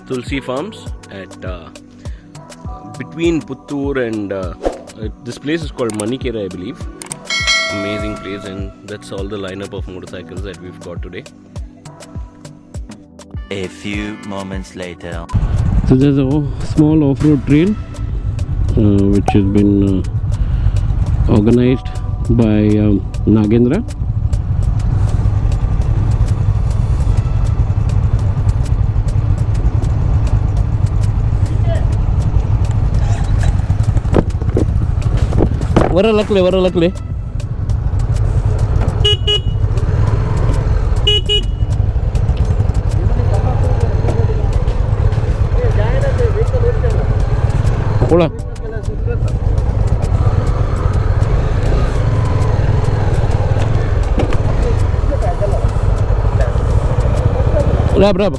Tulsi Farms at between Puttur and this place is called Manikera, I believe. Amazing place, and that's all the lineup of motorcycles that we've got today. A few moments later. So there's a small off-road trail which has been organized by Nagendra. Varalakle. Hola. Rab.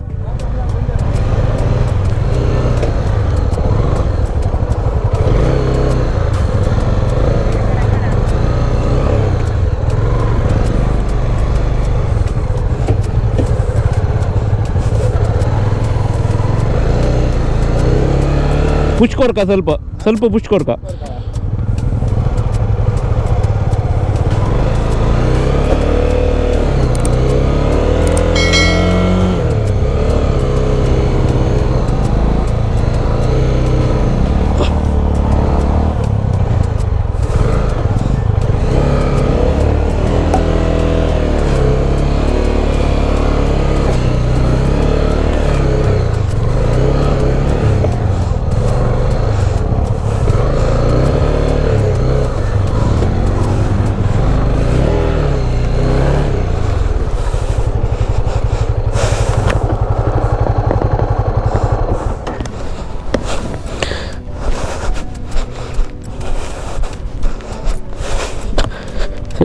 Push कोरका ಸ್ವಲ್ಪ push कोरका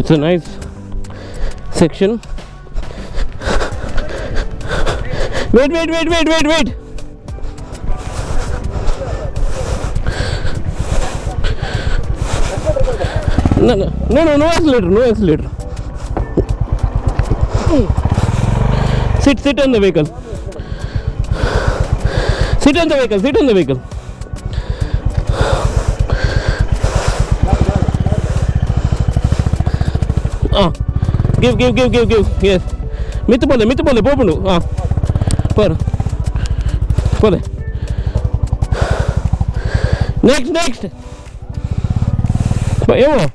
It's a nice section. Wait. No accelerator. Sit on the vehicle. Sit on the vehicle. Give. Yes. Mitt pole popundu. Pole. Next. Evo.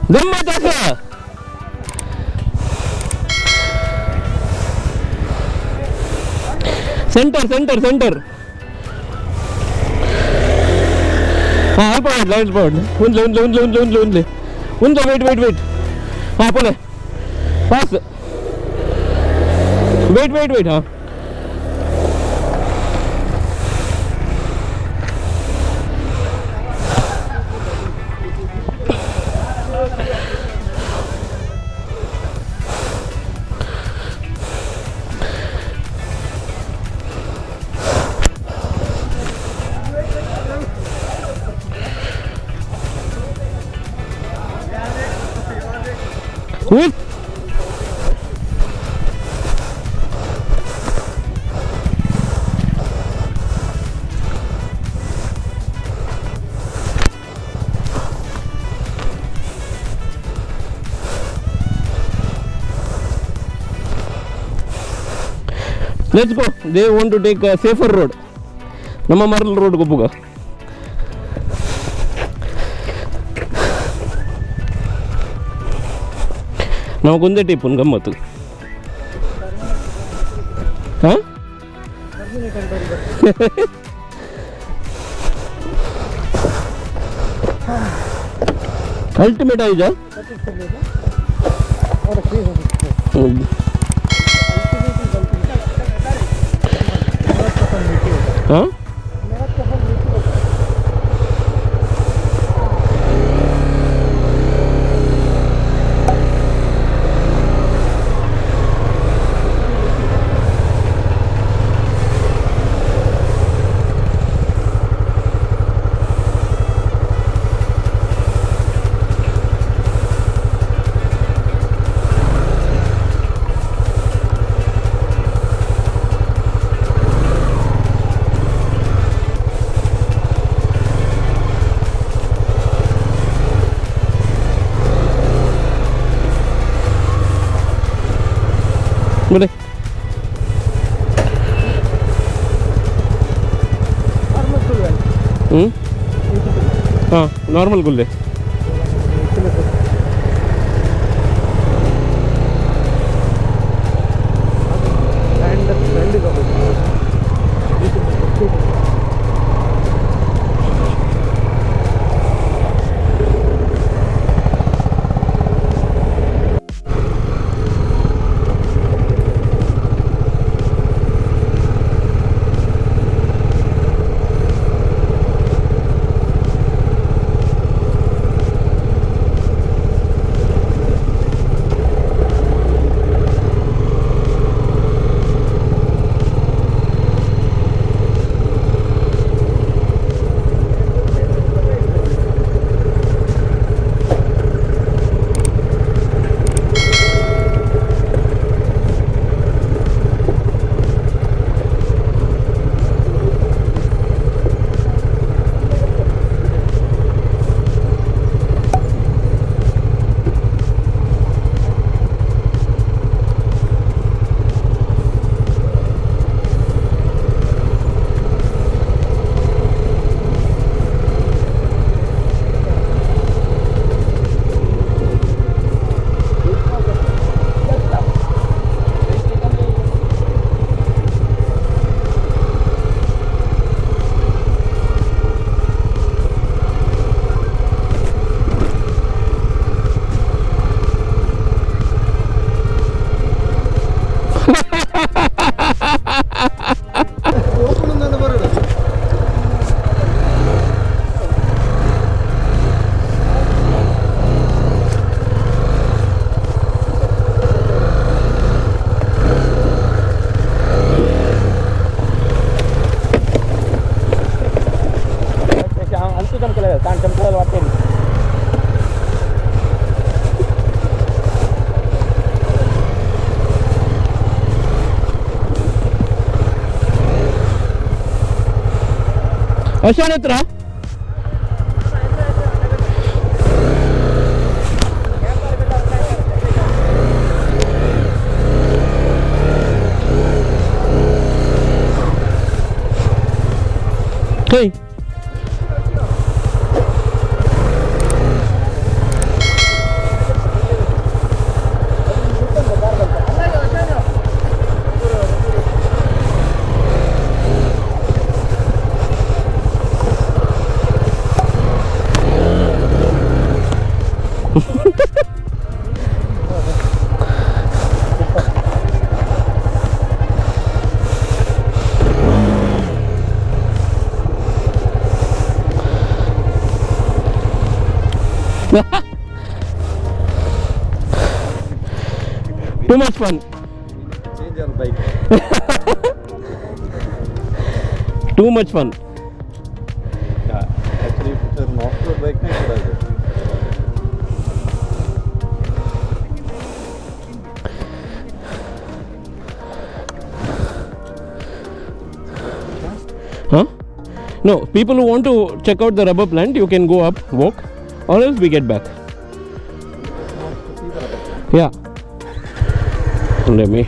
Damma tasa. Center. Lights powered. Unle, wait. Pole. Pass. Wait. Cool. Let's go. They want to take a safer road. Nama Marl road go puga. ನಮಗೊಂದೇ type ಒಂದು ಗಮ್ಮತ್ತು. ಹಾಂ ultimate आइजा हाँ हाँ normal गुल्ले अशान हत्र hey too much fun. Change your bike. Too much fun. Yeah, actually, if it's an off-road bike, then it does it. Huh? No, people who want to check out the rubber plant, you can go up, walk, or else we get back. Yeah. Let me.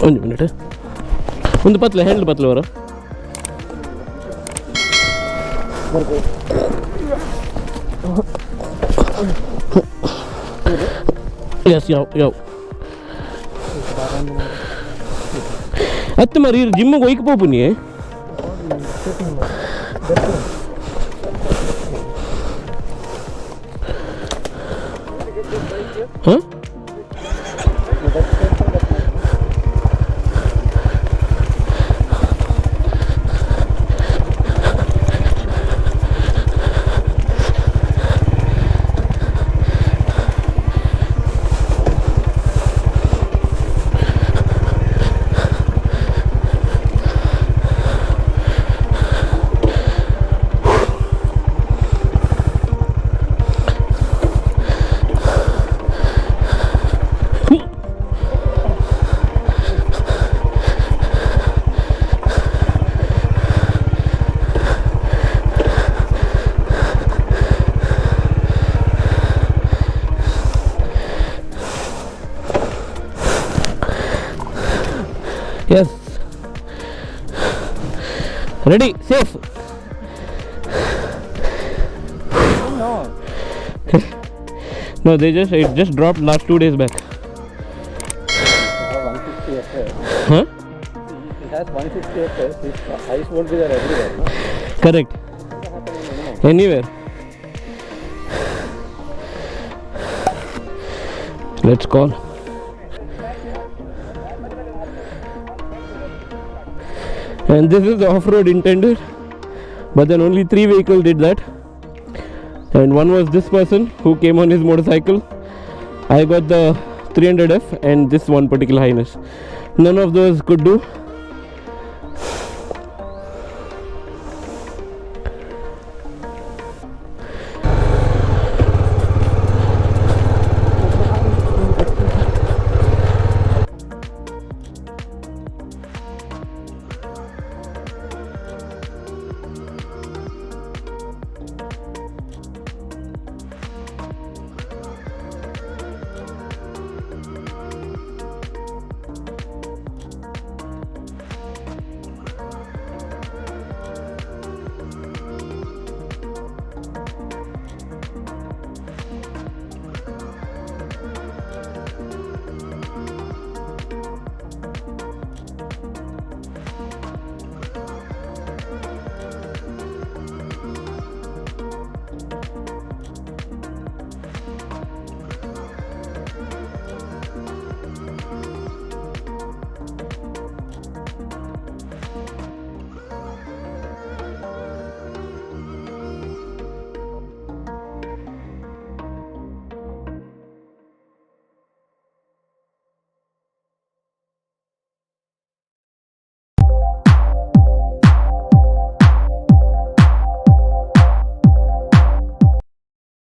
ಒಂದು minute ಒಂದು ಪತ್ಲೆ handle ಪತ್ಲೆ ಅವರ S ಯಾವ ಹತ್ತು ಮರಿ ಜಿಮ್ಮಿಗೆ ಒಯ್ಕೆ pope ನೀ ಹಾಂ Ready, safe. No. No, it just dropped last 2 days back. 160 acres. Huh? It has 160 acres. This ice won't be there everywhere. No? Correct. Anywhere. Let's call. And this is the off-road intended, but then only 3 vehicles did that. And one was this person who came on his motorcycle. I got the 300F and this one particular highness. None of those could do.